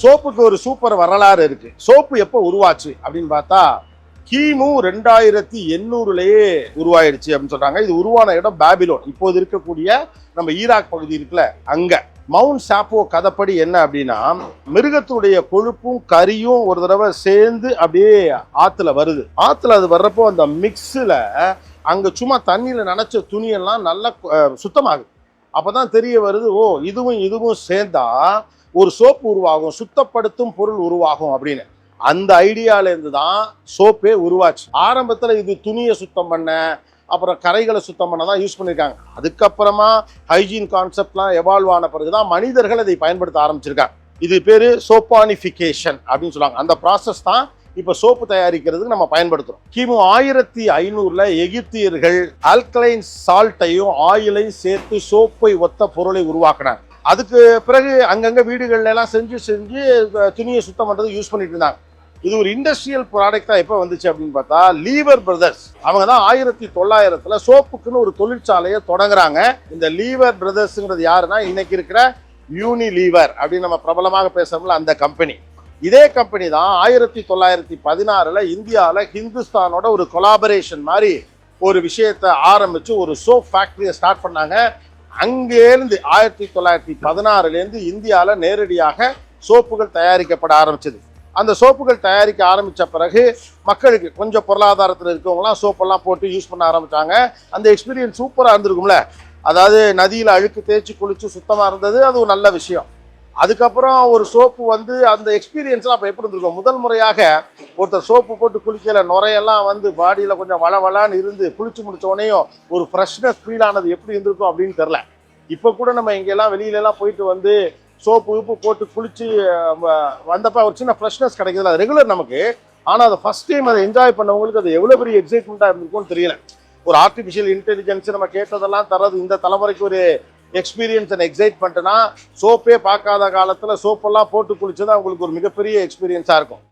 சோப்புக்கு ஒரு சூப்பர் வரலாறு இருக்கு. சோப்பு எப்போ உருவாச்சு அப்படின்னு பார்த்தா கிமு 2800 உருவாயிடுச்சு அப்படின்னு சொல்றாங்க. இது உருவான இடம் பாபிலோன், இப்போது இருக்கக்கூடிய நம்ம ஈராக் பகுதி இருக்குல்ல அங்க. மவுண்ட் சாப்போ கதைப்படி என்ன அப்படின்னா, மிருகத்துடைய கொழுப்பும் கறியும் ஒரு தடவை சேர்ந்து அப்படியே ஆத்துல வருது. ஆத்துல அது வர்றப்போ அந்த மிக்ஸில் அங்க சும்மா தண்ணியில நனைச்ச துணியெல்லாம் நல்லா சுத்தமாகுது. அப்பதான் தெரிய வருது, ஓ இதுவும் சேர்ந்தா ஒரு சோப்பு உருவாகும், சுத்தப்படுத்தும் பொருள் உருவாகும் அப்படின்னு. அந்த ஐடியால இருந்து தான் சோப்பே உருவாச்சு. ஆரம்பத்துல இது துணியை சுத்தம் பண்ண, அப்புறம் கரைகளை சுத்தம் பண்ண தான் யூஸ் பண்ணியிருக்காங்க. அதுக்கப்புறமா ஹைஜீன் கான்செப்ட்லாம் எவால்வ் ஆன பிறகுதான் மனிதர்கள் அதை பயன்படுத்த ஆரம்பிச்சிருக்காங்க. இது பேரு சோப்பானிஃபிகேஷன் அப்படின்னு சொல்லுவாங்க. அந்த ப்ராசஸ் தான் இப்ப சோப்பு தயாரிக்கிறதுக்கு நம்ம பயன்படுத்துறோம். கிமு 1500 எகிப்தியர்கள் ஆல்கலைன் சால்ட்டையும் ஆயிலையும் சேர்த்து சோப்பை ஒத்த பொருளை உருவாக்குனாங்க. அதுக்கு பிறகு அங்கங்க வீடுகள்ல எல்லாம் செஞ்சு துணியை சுத்தம் பண்றது யூஸ் பண்ணிட்டு இருந்தாங்க. இது ஒரு இண்டஸ்ட்ரியல் ப்ராடக்டா எப்போ வந்துச்சு அப்படின்னு பார்த்தா லீவர் பிரதர்ஸ் அவங்க தான் 1900 சோப்புக்குன்னு ஒரு தொழிற்சாலையை தொடங்குறாங்க. இந்த லீவர் பிரதர்ஸ்ங்கிறது யாருன்னா இன்னைக்கு இருக்கிற யூனிலீவர் அப்படின்னு நம்ம பிரபலமாக பேசுறோம்ல அந்த கம்பெனி. இதே கம்பெனி தான் 1916 இந்தியாவில் ஹிந்துஸ்தானோட ஒரு கொலாபரேஷன் மாதிரி ஒரு விஷயத்தை ஆரம்பிச்சு ஒரு சோப் ஃபேக்டரியை ஸ்டார்ட் பண்ணாங்க. அங்கேருந்து 1916 இந்தியாவில் நேரடியாக சோப்புகள் தயாரிக்கப்பட ஆரம்பிச்சது. அந்த சோப்புகள் தயாரிக்க ஆரம்பித்த பிறகு மக்களுக்கு கொஞ்சம் பொருளாதாரத்தில் இருக்கவங்களாம் சோப்பெல்லாம் போட்டு யூஸ் பண்ண ஆரம்பித்தாங்க. அந்த எக்ஸ்பீரியன்ஸ் சூப்பராக இருந்திருக்கும்ல. அதாவது நதியில் அழுக்கு தேய்ச்சி குளிச்சு சுத்தமாக இருந்தது, அது ஒரு நல்ல விஷயம். அதுக்கப்புறம் ஒரு சோப்பு வந்து அந்த எக்ஸ்பீரியன்ஸ்லாம் அப்போ எப்படி இருந்திருக்கும், முதல் முறையாக ஒருத்தர் சோப்பு போட்டு குளிக்கல, நுரையெல்லாம் வந்து பாடியில் கொஞ்சம் வளவளான்னு இருந்து குளிச்சு முடிச்சோடனேயும் ஒரு ஃப்ரெஷ்னஸ் ஃபீல் ஆனது எப்படி இருந்திருக்கும் அப்படின்னு தெரில. இப்போ கூட நம்ம இங்கெல்லாம் வெளியிலலாம் போயிட்டு வந்து சோப்பு உப்பு போட்டு குளிச்சு வந்தப்போ ஒரு சின்ன ஃப்ரெஷ்னஸ் கிடைக்குதுல்ல, அது ரெகுலர் நமக்கு. ஆனால் அதை ஃபர்ஸ்ட் டைம் அதை என்ஜாய் பண்ணவங்களுக்கு அது எவ்வளோ பெரிய எக்ஸைட்மெண்ட்டாக இருந்திருக்கும்னு தெரியல. ஒரு ஆர்டிஃபிஷியல் இன்டெலிஜென்ஸ் நம்ம கேட்டதெல்லாம் தரது இந்த தலைமுறைக்கு ஒரு எக்ஸ்பீரியன்ஸ் அண்ட் எக்ஸைட்மெண்ட்னா, சோப்பே பார்க்காத காலத்தில் சோப்பெல்லாம் போட்டு குளிச்சது அவங்களுக்கு ஒரு மிகப்பெரிய எக்ஸ்பீரியன்ஸாக இருக்கும்.